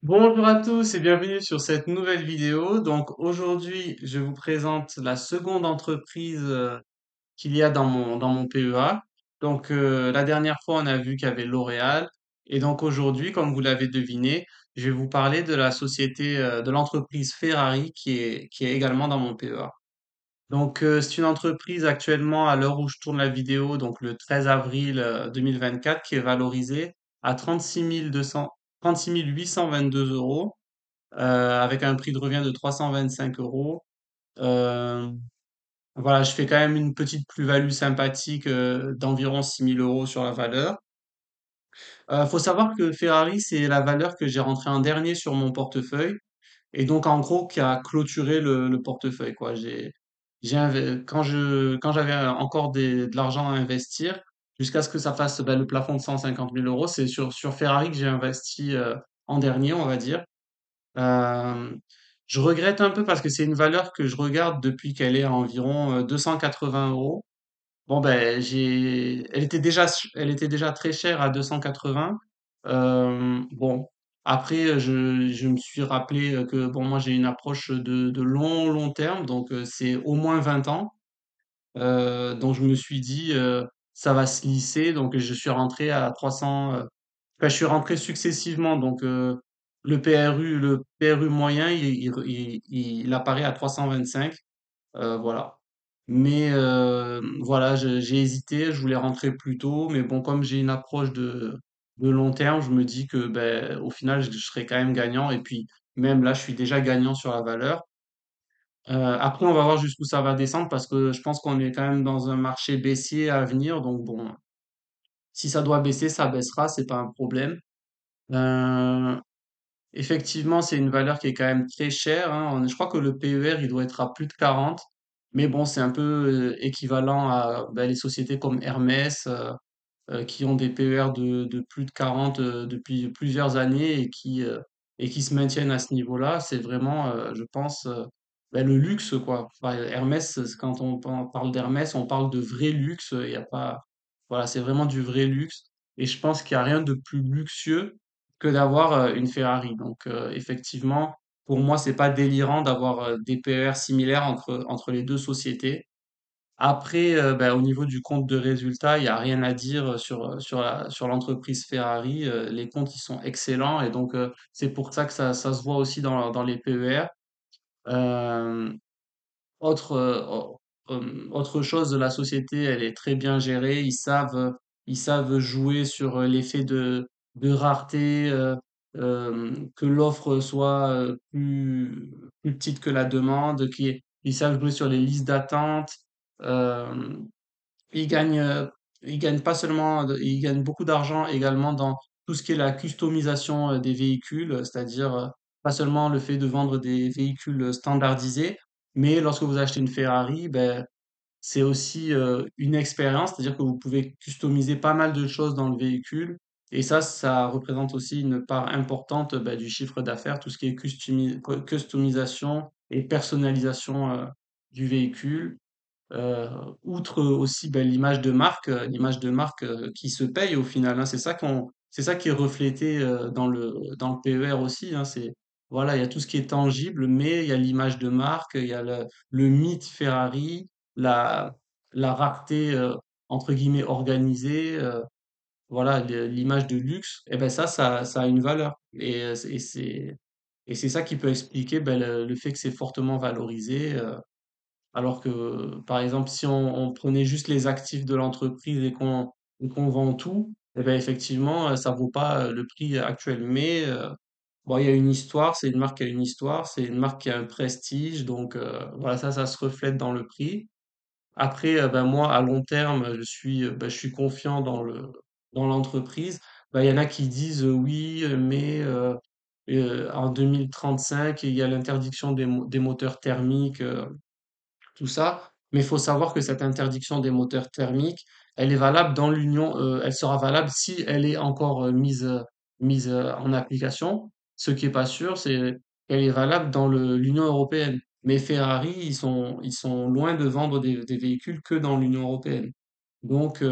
Bonjour à tous et bienvenue sur cette nouvelle vidéo. Donc aujourd'hui, je vous présente la seconde entreprise qu'il y a dans mon PEA. Donc la dernière fois, on a vu qu'il y avait L'Oréal et donc aujourd'hui, comme vous l'avez deviné, je vais vous parler de la société de l'entreprise Ferrari qui est également dans mon PEA. Donc c'est une entreprise actuellement à l'heure où je tourne la vidéo, donc le 13 avril 2024, qui est valorisée à 36 822 euros avec un prix de revient de 325 euros. Euh, voilà, je fais quand même une petite plus-value sympathique d'environ 6 000 euros sur la valeur. Faut savoir que Ferrari, c'est la valeur que j'ai rentrée en dernier sur mon portefeuille et donc en gros qui a clôturé le portefeuille, quoi. Quand j'avais encore de l'argent à investir, jusqu'à ce que ça fasse ben, le plafond de 150 000 euros, c'est sur Ferrari que j'ai investi en dernier, on va dire. Euh, je regrette un peu parce que c'est une valeur que je regarde depuis qu'elle est à environ 280 euros. Bon ben elle était déjà très chère à 280. Bon après je me suis rappelé que bon moi j'ai une approche de long terme donc c'est au moins 20 ans. Donc je me suis dit ça va se lisser donc je suis rentré à 300. Enfin, je suis rentré successivement, donc le PRU moyen, il apparaît à 325, voilà. Mais voilà, j'ai hésité, je voulais rentrer plus tôt, mais bon, comme j'ai une approche de long terme, je me dis que ben, au final, je serai quand même gagnant, et puis même là, je suis déjà gagnant sur la valeur. Après, on va voir jusqu'où ça va descendre, parce que je pense qu'on est quand même dans un marché baissier à venir, donc bon, si ça doit baisser, ça baissera, c'est pas un problème. Euh, Effectivement, c'est une valeur qui est quand même très chère, hein. Je crois que le PER, il doit être à plus de 40. Mais bon, c'est un peu équivalent à ben, les sociétés comme Hermès, qui ont des PER de plus de 40 depuis plusieurs années et qui se maintiennent à ce niveau-là. C'est vraiment, je pense, ben, le luxe, quoi. Enfin, Hermès, quand parle d'Hermès, on parle de vrai luxe. Il y a pas, voilà, c'est vraiment du vrai luxe. Et je pense qu'il n'y a rien de plus luxueux que d'avoir une Ferrari. Donc, effectivement, pour moi, c'est pas délirant d'avoir des PER similaires entre les deux sociétés. Après, bah, au niveau du compte de résultat, il y a rien à dire sur l'entreprise Ferrari. Les comptes, ils sont excellents et donc c'est pour ça que ça se voit aussi dans les PER. Euh, autre chose, la société, elle est très bien gérée. Ils savent jouer sur l'effet de rareté, que l'offre soit plus petite que la demande, ils savent jouer sur les listes d'attente. Euh, ils gagnent, ils gagnent pas seulement, ils gagnent beaucoup d'argent également dans tout ce qui est la customisation des véhicules, c'est-à-dire pas seulement le fait de vendre des véhicules standardisés, mais lorsque vous achetez une Ferrari, ben, c'est aussi une expérience, c'est-à-dire que vous pouvez customiser pas mal de choses dans le véhicule. Et ça représente aussi une part importante ben, du chiffre d'affaires, tout ce qui est customisation et personnalisation du véhicule. Euh, Outre aussi ben, l'image de marque qui se paye au final, hein. C'est ça qui est reflété dans le PER aussi, hein. Voilà, il y a tout ce qui est tangible, mais il y a l'image de marque, il y a le mythe Ferrari, la, la rareté entre guillemets organisée, voilà, l'image de luxe. Et ben ça a une valeur. Et c'est ça qui peut expliquer ben, le fait que c'est fortement valorisé. Alors que, par exemple, si on prenait juste les actifs de l'entreprise et qu'on vend tout, eh ben effectivement, ça vaut pas le prix actuel. Mais bon, il y a une histoire, c'est une marque qui a une histoire, c'est une marque qui a un prestige, donc voilà, ça se reflète dans le prix. Après, ben moi, à long terme, ben, je suis confiant dans l'entreprise. Ben, il y en a qui disent oui, mais en 2035, il y a l'interdiction des moteurs thermiques. Tout ça. Mais il faut savoir que cette interdiction des moteurs thermiques, elle est valable dans l'Union, elle sera valable si elle est encore mise en application. Ce qui est pas sûr, c'est qu'elle est valable dans l'Union européenne. Mais Ferrari, ils sont loin de vendre des véhicules que dans l'Union européenne. Donc,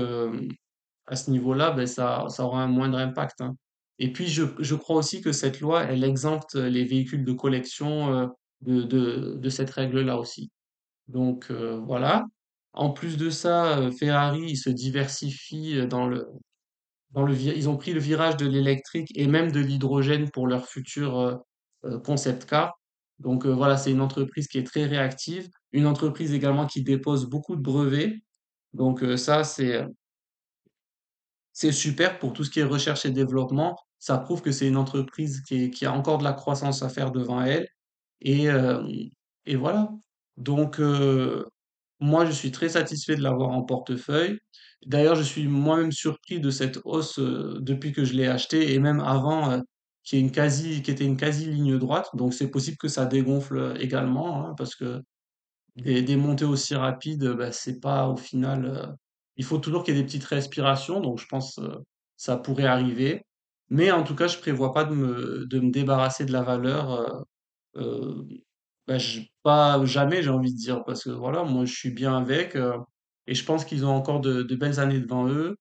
à ce niveau-là, ben ça aura un moindre impact, hein. Et puis je crois aussi que cette loi, elle exempte les véhicules de collection de cette règle-là aussi. Donc voilà. En plus de ça, Ferrari, il se diversifie ils ont pris le virage de l'électrique et même de l'hydrogène pour leur futur concept car. Donc voilà, c'est une entreprise qui est très réactive, une entreprise également qui dépose beaucoup de brevets. Donc ça, c'est super pour tout ce qui est recherche et développement. Ça prouve que c'est une entreprise qui a encore de la croissance à faire devant elle. Et, et voilà. Donc, moi, je suis très satisfait de l'avoir en portefeuille. D'ailleurs, je suis moi-même surpris de cette hausse depuis que je l'ai acheté et même avant, qui était une quasi ligne droite. Donc, c'est possible que ça dégonfle également, hein, parce que des montées aussi rapides, bah, c'est pas au final. Il faut toujours qu'il y ait des petites respirations. Donc, je pense ça pourrait arriver. Mais en tout cas, je prévois pas de me débarrasser de la valeur. Euh, bah, pas jamais, j'ai envie de dire, parce que voilà, moi je suis bien avec, et je pense qu'ils ont encore de belles années devant eux.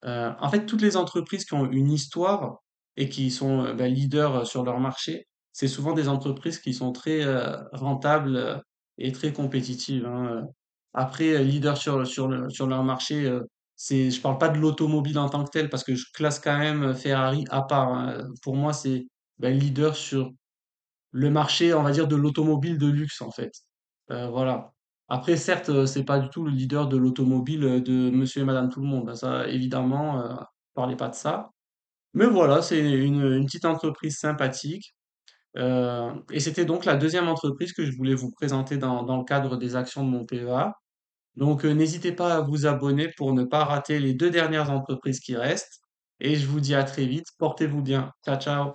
En fait, toutes les entreprises qui ont une histoire et qui sont bah, leaders sur leur marché, c'est souvent des entreprises qui sont très rentables et très compétitives, hein. Après, leader sur leur marché, je parle pas de l'automobile en tant que tel, parce que je classe quand même Ferrari à part, hein. Pour moi, c'est bah, leader sur le marché, on va dire, de l'automobile de luxe, en fait. Voilà. Après, certes, c'est pas du tout le leader de l'automobile de monsieur et madame tout le monde, hein. Ça, évidemment, parlez pas de ça. Mais voilà, c'est une petite entreprise sympathique. Et c'était donc la deuxième entreprise que je voulais vous présenter dans le cadre des actions de mon PEA. Donc, n'hésitez pas à vous abonner pour ne pas rater les deux dernières entreprises qui restent. Et je vous dis à très vite. Portez-vous bien. Ciao, ciao.